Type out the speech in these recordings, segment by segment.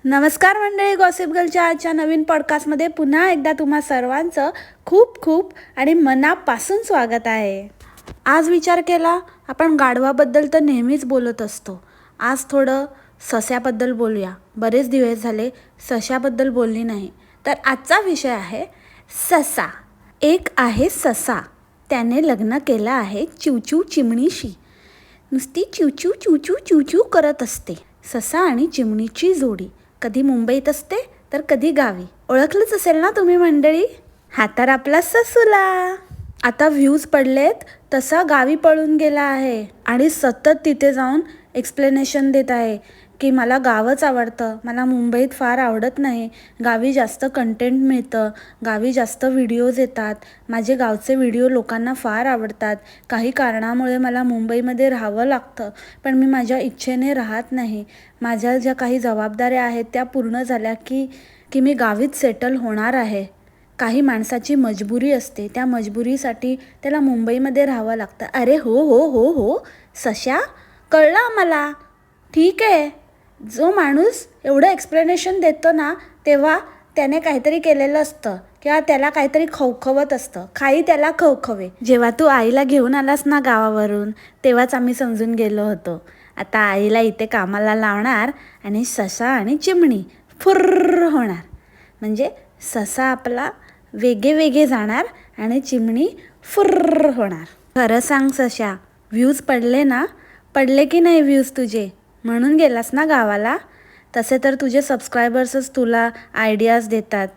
नमस्कार मंडळी, गॉसिप गर्लच्या आजच्या नवीन पॉडकास्टमध्ये पुन्हा एकदा तुम्हा सर्वांचं खूप खूप आणि मनापासून स्वागत आहे. आज विचार केला, आपण गाढवाबद्दल तर नेहमीच बोलत असतो. आज थोडं सस्याबद्दल बोलूया. बरेच दिवस झाले सश्याबद्दल बोलली नाही. तर आजचा विषय आहे ससा. एक आहे ससा, त्याने लग्न केलं आहे चिवचिव चिमणीशी. नुसती चिवचिव चिवचिव चिवचिव करत असते. ससा आणि चिमणीची जोडी कधी मुंबईत असते तर कधी गावी. ओळखलंच असेल ना तुम्ही मंडळी? हा तर आपला ससूला. आता व्ह्यूज पडलेत तसा गावी पळून गेला आहे आणि सतत तिथे जाऊन एक्सप्लेनेशन देत आहे की मला गावच आवडतं, मला मुंबईत फार आवडत नाही, गावी जास्त कंटेंट मिळतं, गावी जास्त व्हिडिओज येतात, माझे गावचे व्हिडिओ लोकांना फार आवडतात, काही कारणामुळे मला मुंबईमध्ये राहावं लागतं, पण मी माझ्या इच्छेने राहत नाही, माझ्या ज्या काही जबाबदाऱ्या आहेत त्या पूर्ण झाल्या की मी गावीच सेटल होणार आहे. काही माणसाची मजबुरी असते, त्या मजबुरीसाठी त्याला मुंबईमध्ये राहावं लागतं. अरे हो हो हो हो सश्या, कळलं आम्हाला. ठीक आहे, जो माणूस एवढं एक्सप्लेनेशन देतो ना, तेव्हा त्याने काहीतरी केलेलं असतं किंवा त्याला काहीतरी खवखवत असतं. खाई त्याला खवखवे. जेव्हा तू आईला घेऊन आलास ना गावावरून, तेव्हाच आम्ही समजून गेलो होतो. आता आईला इथे कामाला लावणार आणि ससा आणि चिमणी फुर्र होणार. म्हणजे ससा आपला वेगे वेगे जाणार आणि चिमणी फुर्र होणार. खरं सांग सश्या, व्ह्यूज पडले ना? पडले की नाही व्ह्यूज तुझे? म्हणून गेलास ना गावाला? तसे तर तुझे सबस्क्रायबर्सच तुला आयडियाज देतात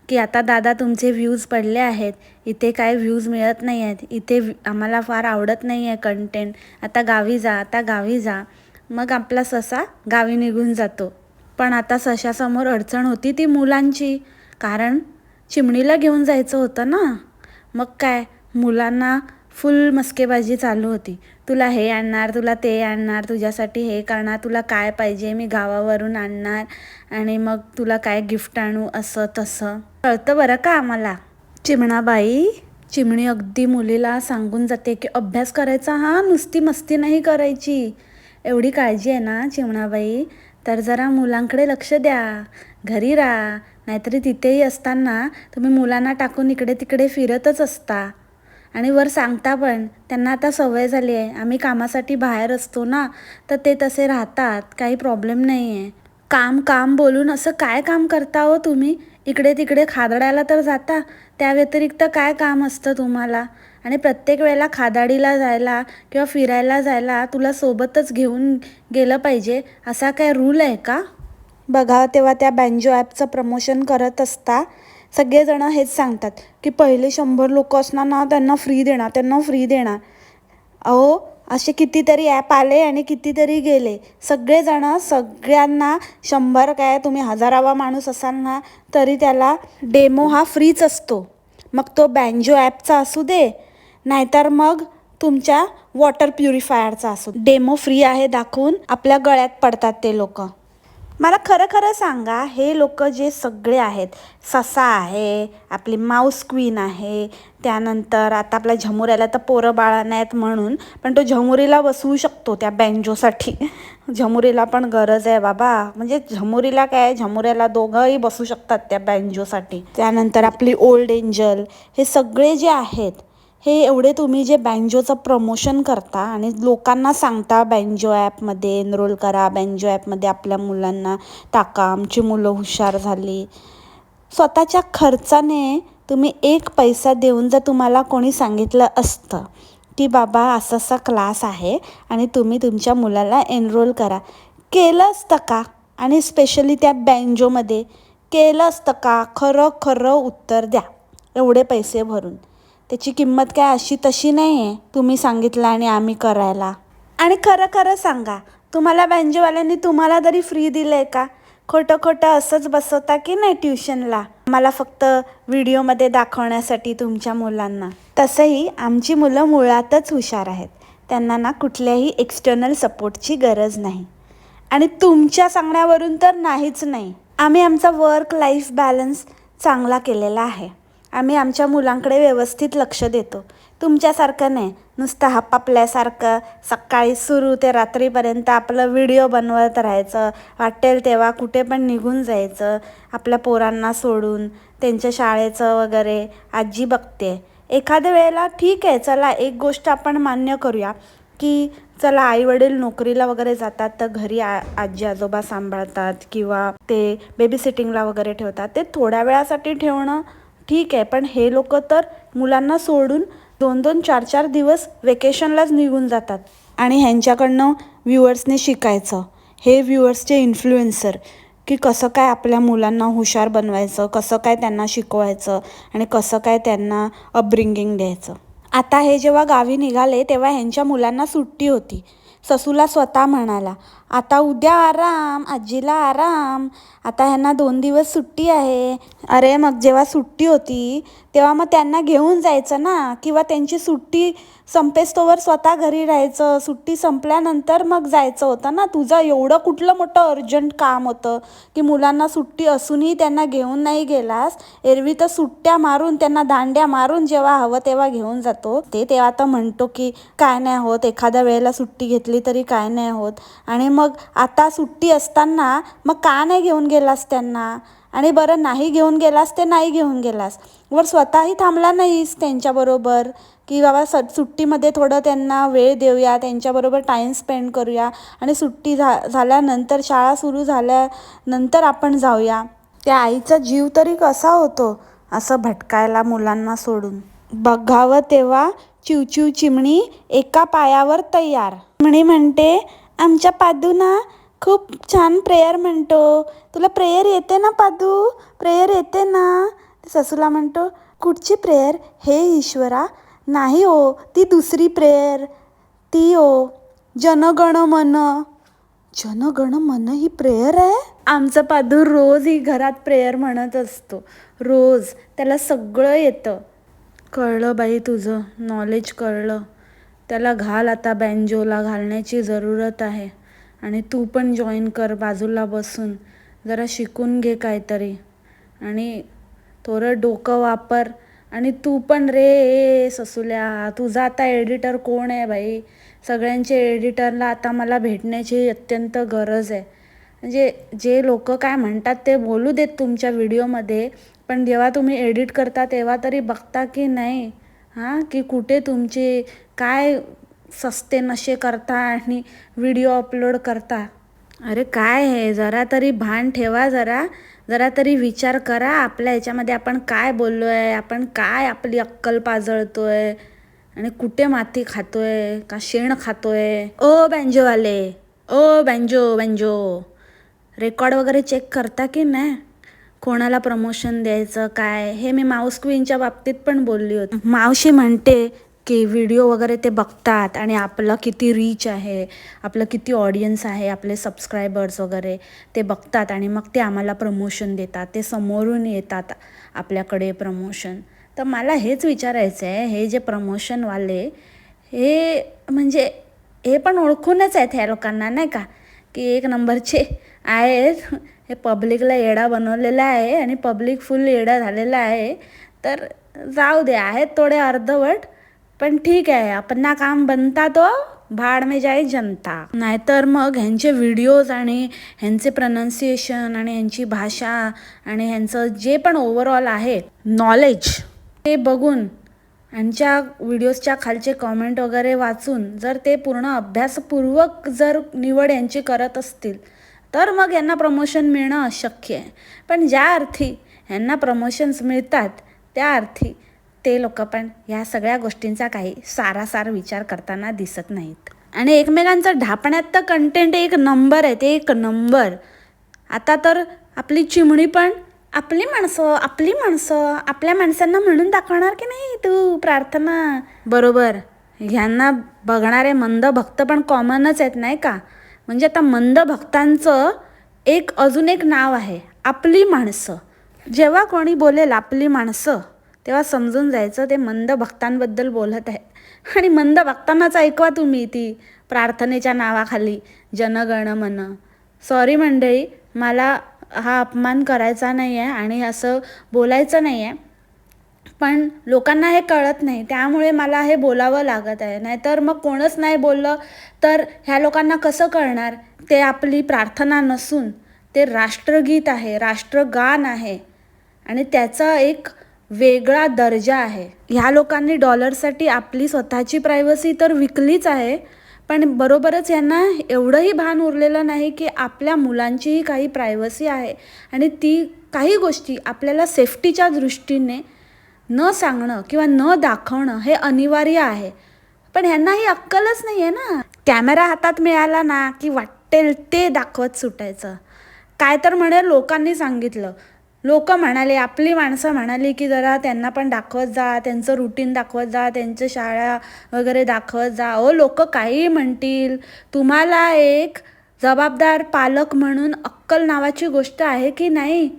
की आता दादा तुमचे व्ह्यूज पडले आहेत, इथे काय व्ह्यूज मिळत नाही आहेत, इथे आम्हाला फार आवडत नाही आहे कंटेंट, आता गावी जा, आता गावी जा. मग आपला ससा गावी निघून जातो. पण आता सशासमोर अडचण होती ती मुलांची, कारण चिमणीला घेऊन जायचं होतं ना. मग काय, मुलांना फुल मस्केबाजी चालू होती. तुला हे आणणार, तुला ते आणणार, तुझ्यासाठी हे करणार, तुला काय पाहिजे मी गावावरून आणणार आणि मग तुला काय गिफ्ट आणू, असं तसं. कळतं बरं का आम्हाला. चिमणाबाई, चिमणी अगदी मुलीला सांगून जाते की अभ्यास करायचा, हा नुसती मस्ती नाही करायची. एवढी काळजी आहे ना चिमणाबाई, तर जरा मुलांकडे लक्ष द्या, घरी राहा. नाहीतरी तिथेही असताना तुम्ही मुलांना टाकून इकडे तिकडे फिरतच असता आणि वर सांगता पण. त्यांना आता सवय झाली आहे, आम्ही कामासाठी बाहेर असतो ना, तर ते तसे राहतात, काही प्रॉब्लेम नाही आहे. काम काम बोलून असं काय काम करता हो तुम्ही? इकडे तिकडे खादडायला तर जाता, त्या व्यतिरिक्त काय काम असतं तुम्हाला? आणि प्रत्येक वेळेला खादाडीला जायला किंवा फिरायला जायला तुला सोबतच घेऊन गेलं पाहिजे असा काय रूल आहे का? बघा, तेव्हा त्या बँजो ॲपचं प्रमोशन करत असता सगळेजणं हेच सांगतात की पहिले 100 लोक असणार ना, त्यांना फ्री देणार, त्यांना फ्री देणार. अहो, असे कितीतरी ॲप आले आणि कितीतरी गेले. सगळेजणं सगळ्यांना 100 काय, तुम्ही 1000वा माणूस असाल ना तरी त्याला डेमो हा फ्रीच असतो. मग तो बँजो ॲपचा असू दे, नाहीतर मग तुमच्या वॉटर प्युरिफायरचा असू दे, डेमो फ्री आहे दाखवून आपल्या गळ्यात पडतात ते लोक. मला खरं खरं सांगा, हे लोक जे सगळे आहेत, ससा आहे, आपली माऊस क्वीन आहे, त्यानंतर आता आपल्या झमुऱ्याला तर पोरं बाळा नाहीत म्हणून, पण तो झमुरीला बसवू शकतो त्या बँजोसाठी. झमुरीला पण गरज आहे बाबा, म्हणजे झमुरीला काय, झमुऱ्याला दोघंही बसू शकतात त्या बँजोसाठी. त्यानंतर आपली ओल्ड एंजल, हे सगळे जे आहेत, हे एवढे तुम्ही जे बँजोचं प्रमोशन करता आणि लोकांना सांगता बँजो ॲपमध्ये एनरोल करा, बँजो ॲपमध्ये आपल्या मुलांना टाका, आमची मुलं हुशार झाली. स्वतःच्या खर्चाने तुम्ही एक पैसा देऊन जर तुम्हाला कोणी सांगितलं असतं की बाबा असा असा क्लास आहे आणि तुम्ही तुमच्या मुलाला एनरोल करा, केलं असतं का? आणि स्पेशली त्या बँजोमध्ये केलं असतं का? खरं खरं उत्तर द्या. एवढे पैसे भरून त्याची किंमत काय अशी तशी नाही आहे तुम्ही सांगितलं आणि आम्ही करायला. आणि खरं खरं सांगा, तुम्हाला बँजोवाल्यांनी तुम्हाला तरी फ्री दिलं आहे का? खोटं खोटं असंच बसवता की नाही ट्युशनला, मला फक्त व्हिडिओमध्ये दाखवण्यासाठी तुमच्या मुलांना. तसंही आमची मुलं मुळातच हुशार आहेत, त्यांना ना कुठल्याही एक्सटर्नल सपोर्टची गरज नाही. आणि तुमच्या सांगण्यावरून तर नाहीच नाही. आम्ही आमचा वर्क लाईफ बॅलन्स चांगला केलेला आहे. आम्ही आमच्या मुलांकडे व्यवस्थित लक्ष देतो. तुमच्यासारखं नाही, नुसतं आपापल्यासारखं सकाळी सुरू ते रात्रीपर्यंत आपलं व्हिडिओ बनवत राहायचं, वाटेल तेव्हा कुठे पण निघून जायचं आपल्या पोरांना सोडून. त्यांच्या शाळेचं वगैरे आजी बघते. एखाद्या वेळेला ठीक आहे, चला एक गोष्ट आपण मान्य करूया की चला आईवडील नोकरीला वगैरे जातात तर घरी आजी आजोबा सांभाळतात किंवा ते बेबी सिटिंगला वगैरे ठेवतात. ते थोड्या वेळासाठी ठेवणं ठीक आहे, पण हे लोक तर मुलांना सोडून 2-2, 4-4 दिवस वेकेशनलाच निघून जातात. आणि ह्यांच्याकडनं व्ह्युअर्सने शिकायचं, हे व्ह्युअर्सचे इन्फ्लुएन्सर, की कसं काय आपल्या मुलांना हुशार बनवायचं, कसं काय त्यांना शिकवायचं आणि कसं काय त्यांना अपब्रिंगिंग द्यायचं. आता हे जेव्हा गावी निघाले तेव्हा ह्यांच्या मुलांना सुट्टी होती. ससूला स्वतः म्हणाला, आता उद्या आराम, आजीला आराम, आता ह्यांना 2 दिवस सुट्टी आहे. अरे मग जेव्हा सुट्टी होती तेव्हा मग त्यांना घेऊन जायचं ना, किंवा त्यांची सुट्टी संपेस्तोवर स्वतः घरी राहायचं. सुट्टी संपल्यानंतर मग जायचं होतं ना. तुझं एवढं कुठलं मोठं अर्जंट काम होतं की मुलांना सुट्टी असूनही त्यांना घेऊन नाही गेलास. एरवी तर सुट्ट्या मारून त्यांना दांड्या मारून जेव्हा हवं तेव्हा घेऊन जातो. तेव्हा तर म्हणतो की काय नाही होत, एखाद्या वेळेला सुट्टी घेतली तरी काय नाही होत. आणि मग आता सुट्टी असताना मग का नाही घेऊन गेलास त्यांना? आणि बरं नाही घेऊन गेलास ते नाही घेऊन गेलास, वर स्वतःही थांबला नाहीस त्यांच्याबरोबर की बाबा सुट्टीमध्ये थोडं त्यांना वेळ देऊया, त्यांच्याबरोबर टाईम स्पेंड करूया आणि सुट्टी झाल्यानंतर, शाळा सुरू झाल्यानंतर आपण जाऊया. त्या आईचा जीव तरी कसा होतो असं भटकायला मुलांना सोडून. बघावं तेव्हा चिवचिव चिमणी एका पायावर तयार. चिमणी म्हणते, आमच्या पादू ना खूप छान प्रेयर म्हणतो. तुला प्रेयर येते ना पादू? प्रेयर येते ना? ससूला म्हणतो, कुठची प्रेयर? हे ईश्वरा, नाही हो, ती दुसरी प्रेयर, ती हो, जनगण मन. जनगण मन ही प्रेयर आहे? आमचं पादू रोज ही घरात प्रेयर म्हणत असतो, रोज. त्याला सगळं येतं. कळलं बाई, तुझं नॉलेज कळलं. त्याला घाल आता, बँजोला घालण्याची जरूरत आहे. आणि तू पण जॉईन कर बाजूला बसून, जरा शिकून घे काहीतरी आणि थोडं डोकं वापर. आणि तू पण रे ससुल्या, तुझा आता एडिटर कोण आहे बाई? सगळ्यांचे एडिटरला आता मला भेटण्याची अत्यंत गरज आहे. म्हणजे जे लोक काय म्हणतात ते बोलू देत तुमच्या व्हिडिओमध्ये, पण जेव्हा तुम्ही एडिट करता तेव्हा तरी बघता की नाही की कुठे तुमचे काय सस्ते नशे करता आणि व्हिडिओ अपलोड करता. अरे काय आहे, जरा तरी भान ठेवा, जरा तरी विचार करा आपल्या ह्याच्यामध्ये आपण काय बोललो आहे, आपण काय आपली अक्कल पाजळतोय आणि कुठे माती खातोय का शेण खातोय. ओ बँजोवाले, ओ बँजो, रेकॉर्ड वगैरे चेक करता की नाही? कोणाला प्रमोशन द्यायचं काय, हे मी माऊस क्वीनच्या बाबतीत पण बोलली होती. मावशी म्हणते की व्हिडिओ वगैरे ते बघतात आणि आपलं किती रीच आहे, आपलं किती ऑडियन्स आहे, आपले सबस्क्रायबर्स वगैरे ते बघतात आणि मग ते आम्हाला प्रमोशन देतात, ते समोरून येतात आपल्याकडे प्रमोशन. तर मला हेच विचारायचं आहे, हे जे प्रमोशनवाले हे म्हणजे हे पण ओळखूनच आहेत ह्या लोकांना, नाही का, की एक नंबरचे आहेत. हे पब्लिकला येडा बनवलेला आहे आणि पब्लिक फुल येडा झालेला आहे. तर जाऊ दे, आहेत थोडे अर्धवट, पण ठीक आहे, अपना काम बनता तो भाड में जाए जनता. नाहीतर मग ह्यांचे व्हिडिओज आणि ह्यांचे प्रनन्सिएशन आणि ह्यांची भाषा आणि ह्यांचं जे पण ओव्हरऑल आहे नॉलेज ते बघून, ह्यांच्या व्हिडिओजच्या खालचे कॉमेंट वगैरे वाचून जर ते पूर्ण अभ्यासपूर्वक जर निवड यांची करत असतील तर मग यांना प्रमोशन मिळणं अशक्य आहे. पण ज्या अर्थी ह्यांना प्रमोशन्स मिळतात त्या अर्थी ते लोक पण ह्या सगळ्या गोष्टींचा काही सारासार विचार करताना दिसत नाहीत. आणि एकमेकांचं ढापण्यात तर कंटेंट एक नंबर आहे, ते एक नंबर. आता तर आपली चिमणी पण आपली माणसं आपल्या माणसांना म्हणून दाखवणार की नाही तू प्रार्थना. बरोबर, ह्यांना बघणारे मंद भक्त पण कॉमनच आहेत, नाही का. म्हणजे आता मंद भक्तांचं अजून एक नाव आहे, आपली माणसं. जेव्हा कोणी बोलेल आपली माणसं तेव्हा समजून जायचं ते मंद भक्तांबद्दल बोलत आहे. आणि मंद भक्तांनाच ऐकवा तुम्ही ती प्रार्थनेच्या नावाखाली जनगण मन. सॉरी मंडळी, मला हा अपमान करायचा नाही आहे आणि असं बोलायचं नाही आहे, पण लोकांना हे कळत नाही, त्यामुळे मला हे बोलावं लागत आहे. नाहीतर मग कोणच नाही बोललं तर ह्या लोकांना कसं कळणार? ते आपली प्रार्थना नसून ते राष्ट्रगीत आहे, राष्ट्रगान आहे आणि त्याचा एक वेगळा दर्जा आहे. ह्या लोकांनी डॉलरसाठी आपली स्वतःची प्रायव्हसी तर विकलीच आहे, पण बरोबरच यांना एवढंही भान उरलेलं नाही की आपल्या मुलांचीही काही प्रायव्हसी आहे आणि ती काही गोष्टी आपल्याला सेफ्टीच्या दृष्टीने न सांगणं किंवा न दाखवणं हे अनिवार्य आहे. पण ह्यांना ही अक्कलच नाही आहे ना. कॅमेरा हातात मिळाला ना की वाटेल ते दाखवत सुटायचं. काय तर म्हणे लोकांनी सांगितलं, लोक म्हणाले, आपली माणसं म्हणाली की जरा त्यांना पण दाखवत जा, त्यांचं रुटीन दाखवत जा, त्यांचं शाळा वगैरे दाखवत जा. लोक काही म्हणतील, तुम्हाला एक जबाबदार पालक म्हणून अक्कल नावाची गोष्ट आहे की नाही?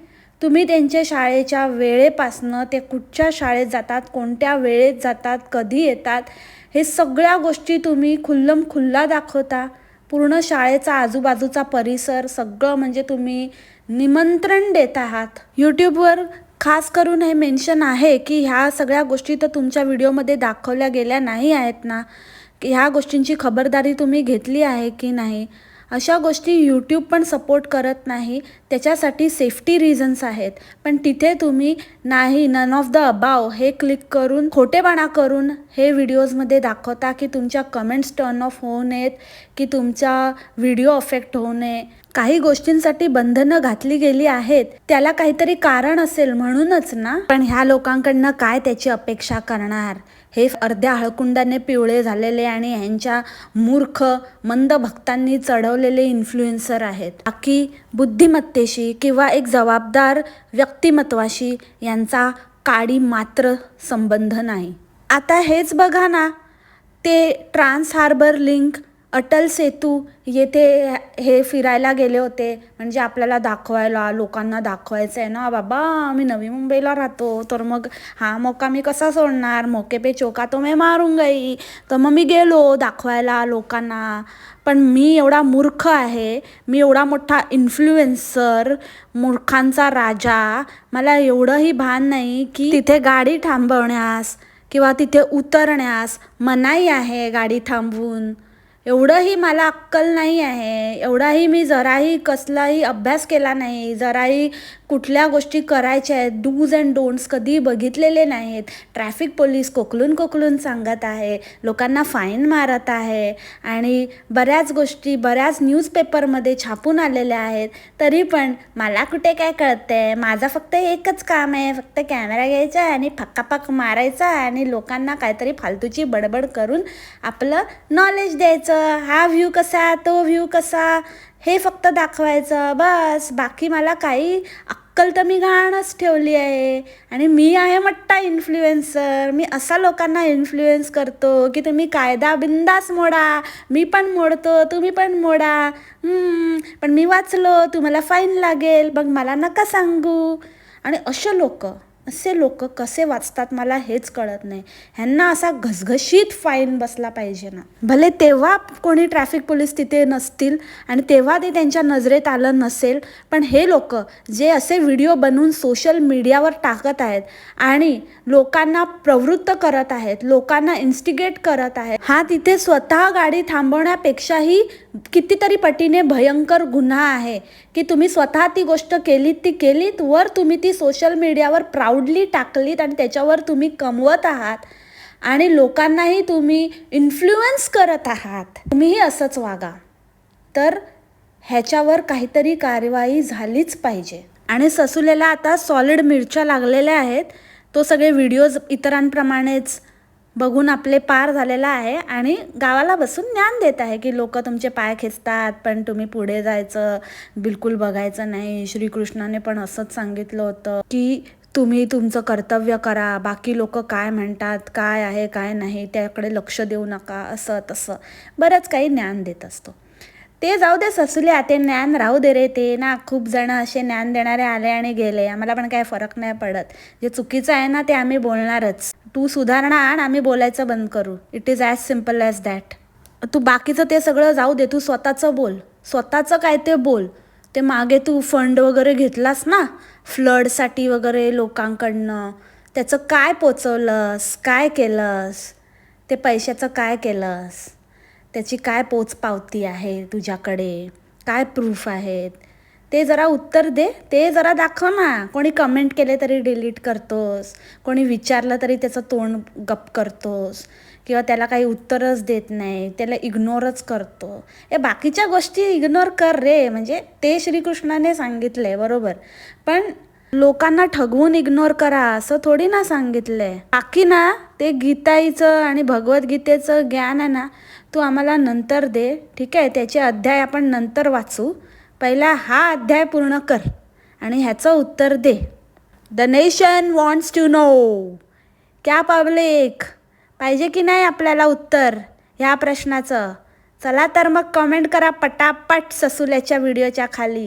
तुम्ही त्यांच्या शाळेच्या वेळेपासनं ते कुठच्या शाळेत जातात, कोणत्या वेळेत जातात, कधी येतात, हे सगळ्या गोष्टी तुम्ही खुल्ला दाखवता. पूर्ण शाळेचा आजूबाजूचा परिसर सगळं म्हणजे तुम्ही निमंत्रण देत आहात. यूट्यूबवर खास करून हे मेन्शन आहे की ह्या सगळ्या गोष्टी तर तुमच्या व्हिडिओमध्ये दाखवल्या गेल्या नाही आहेत ना, की ह्या गोष्टींची खबरदारी तुम्ही घेतली आहे की नाही. अशा गोष्टी यूट्यूब पण सपोर्ट करत नाही, त्याच्यासाठी सेफ्टी रिझन्स आहेत. पण तिथे तुम्ही नाही, नन ऑफ द अबाव हे क्लिक करून खोटेपणा करून हे व्हिडिओजमध्ये दाखवता की तुमच्या कमेंट्स टर्न ऑफ होऊ नयेत, की तुमचा व्हिडिओ अफेक्ट होऊ नये. काही गोष्टींसाठी बंधनं घातली गेली आहेत, त्याला काहीतरी कारण असेल म्हणूनच ना. पण ह्या लोकांकडनं काय त्याची अपेक्षा करणार? हे अर्ध्या हळकुंडाने पिवळे झालेले आणि ह्यांच्या मूर्ख मंद भक्तांनी चढवलेले इन्फ्लुएन्सर आहेत. बाकी बुद्धिमत्तेशी किंवा एक जबाबदार व्यक्तिमत्वाशी यांचा काडी मात्र संबंध नाही. आता हेच बघा ना, ते trans harbour link, Atal Setu येथे हे फिरायला गेले होते, म्हणजे आपल्याला दाखवायला, लोकांना दाखवायचं आहे ना, बाबा मी नवी मुंबईला राहतो, तर मग हा मौका मी कसा सोडणार, मौके पे चौका तो मैं मारून गई. तर मग मी गेलो दाखवायला लोकांना. पण मी एवढा मूर्ख आहे, मी एवढा मोठा इन्फ्लुएन्सर, मूर्खांचा राजा, मला एवढंही भान नाही की तिथे गाडी थांबवण्यास किंवा तिथे उतरण्यास मनाई आहे गाडी थांबवून. एवढंही मला अक्कल नाही आहे, एवढाही मी जराही कसलाही अभ्यास केला नाही, जराही कुठल्या गोष्टी करायच्या आहेत, डूज अँड डोंट्स कधी बघितलेले नाहीत. ट्रॅफिक पोलीस कोकलून सांगत आहे, लोकांना फाईन मारत आहे आणि बऱ्याच गोष्टी बऱ्याच न्यूजपेपरमध्ये छापून आलेल्या आहेत. तरी पण मला कुठे काय कळतंय. माझं फक्त एकच काम आहे, फक्त कॅमेरा घ्यायचा आणि फक्कापक मारायचा आणि लोकांना काहीतरी फालतूची बडबड करून आपलं नॉलेज द्यायचं. हा व्ह्यू कसा, तो व्ह्यू कसा, हे फक्त दाखवायचं बस. बाकी मला काही अक्कल तर मी घाणच ठेवली आहे. आणि मी आहे मोठा इन्फ्लुएन्सर. मी असा लोकांना इन्फ्लुएन्स करतो की तुम्ही कायदा बिंदास मोडा, मी पण मोडतो, तुम्ही पण मोडा. पण मी वाचलो, तुम्हाला फाईन लागेल, मग मला नका सांगू. आणि असे लोक कसे वाचतात मला हेच कळत नाही. ह्यांना असा घसघशीत फाईन बसला पाहिजे ना. भले तेव्हा कोणी ट्रॅफिक पोलीस तिथे नसतील आणि तेव्हा ते त्यांच्या नजरेत आलं नसेल, पण हे लोक जे असे व्हिडिओ बनवून सोशल मीडियावर टाकत आहेत आणि लोकांना प्रवृत्त करत आहेत, लोकांना इन्स्टिगेट करत आहेत, हा तिथे स्वतः गाडी थांबवण्यापेक्षाही कितीतरी पटीने भयंकर गुन्हा आहे. की तुम्ही स्वतः ती गोष्ट केलीत, वर तुम्ही ती सोशल मीडियावर प्राऊडली टाकलीत आणि त्याच्यावर तुम्ही कमवत आहात आणि लोकांनाही तुम्ही इन्फ्लुएन्स करत आहात. तुम्हीही असंच वागा. तर ह्याच्यावर काहीतरी कार्यवाही झालीच पाहिजे. आणि ससुलेला आता सॉलिड मिरच्या लागलेल्या आहेत. तो सगळे व्हिडिओज इतरांप्रमाणेच बघून आपले पार झालेला आहे आणि गावाला बसून ज्ञान देत आहे की लोक तुमचे पाय खेचतात, पण तुम्ही पुढे जायचं, बिलकुल बघायचं नाही. श्रीकृष्णाने पण असंच सांगितलं होतं की तुम्ही तुमचं कर्तव्य करा, बाकी लोक काय म्हणतात, काय आहे काय नाही त्याकडे लक्ष देऊ नका, असं तसं बरंच काही ज्ञान देत असतो. ते जाऊ दे ससुल्या, ते ज्ञान राहू दे रे. ते ना खूप जण असे ज्ञान देणारे आले आणि गेले, आम्हाला पण काय फरक नाही पडत. जे चुकीचं आहे ना ते आम्ही बोलणारच. तू सुधारणा आण, आम्ही बोलायचं बंद करू. It is as simple as that. तू बाकीचं ते सगळं जाऊ दे, तू स्वतःचं बोल. स्वतःचं काय ते बोल. ते मागे तू फंड वगैरे घेतलास ना फ्लडसाठी वगैरे लोकांकडनं, त्याचं काय पोचवलंस, काय केलंस, ते पैशाचं काय केलंस, त्याची काय पोचपावती आहे तुझ्याकडे, काय प्रूफ आहेत, ते जरा उत्तर दे, ते जरा दाखव ना. कोणी कमेंट केले तरी डिलीट करतोस, कोणी विचारलं तरी त्याचं तोंड गप करतोस किंवा त्याला काही उत्तरच देत नाही, त्याला इग्नोरच करतो. बाकीच्या गोष्टी इग्नोर कर रे, म्हणजे ते श्रीकृष्णाने सांगितलं आहे बरोबर, पण लोकांना ठगवून इग्नोर करा असं थोडी ना सांगितलंय. बाकी ना ते गीताईचं आणि भगवद्गीतेचं ज्ञान आहे ना, तू आम्हाला नंतर दे, ठीक आहे. त्याचे अध्याय आपण नंतर वाचू, पहिला हा अध्याय पूर्ण कर आणि ह्याचं उत्तर दे. The nation wants to know. क्या पब्लिक, पाहिजे की नाही आपल्याला उत्तर ह्या प्रश्नाचं? चला तर मग कमेंट करा पटापट ससुल्याच्या व्हिडिओच्या खाली.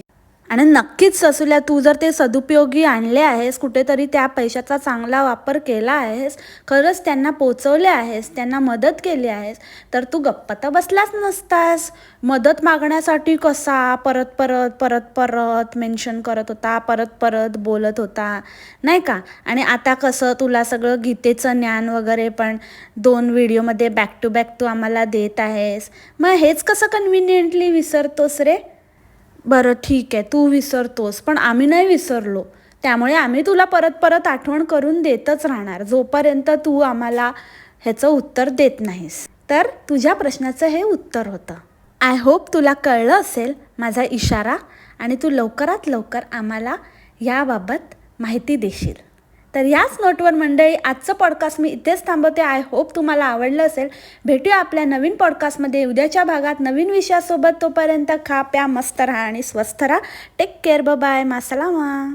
आणि नक्कीच ससुल्या, तू जर ते सदुपयोगी आणले आहेस, कुठेतरी त्या पैशाचा चांगला वापर केला आहेस, खरंच त्यांना पोचवले आहेस, त्यांना मदत केली आहेस, तर तू गप्प तर बसलाच नसतास. मदत मागण्यासाठी कसा परत परत परत परत मेन्शन करत होता, परत परत बोलत होता, नाही का. आणि आता कसं तुला सगळं गीतेचं ज्ञान वगैरे पण 2 व्हिडिओमध्ये बॅक टू बॅक तू आम्हाला देत आहेस. मग हेच कसं कन्व्हिनियंटली विसरतोस रे? बरं ठीक आहे, तू विसरतोस, पण आम्ही नाही विसरलो. त्यामुळे आम्ही तुला परत परत आठवण करून देतच राहणार जोपर्यंत तू आम्हाला ह्याचं उत्तर देत नाहीस. तर तुझ्या प्रश्नाचं हे उत्तर होतं. आय होप तुला कळलं असेल माझा इशारा आणि तू लवकरात लवकर आम्हाला याबाबत माहिती देशील. तर याच नोटवर मंडळी आजचं पॉडकास्ट मी इथेच थांबवते. आय होप तुम्हाला आवडलं असेल. भेटूया आपल्या नवीन पॉडकास्टमध्ये उद्याच्या भागात नवीन विषयासोबत. तोपर्यंत खा प्या मस्त राहा आणि स्वस्थ राहा. Take care, bye, मासलामा.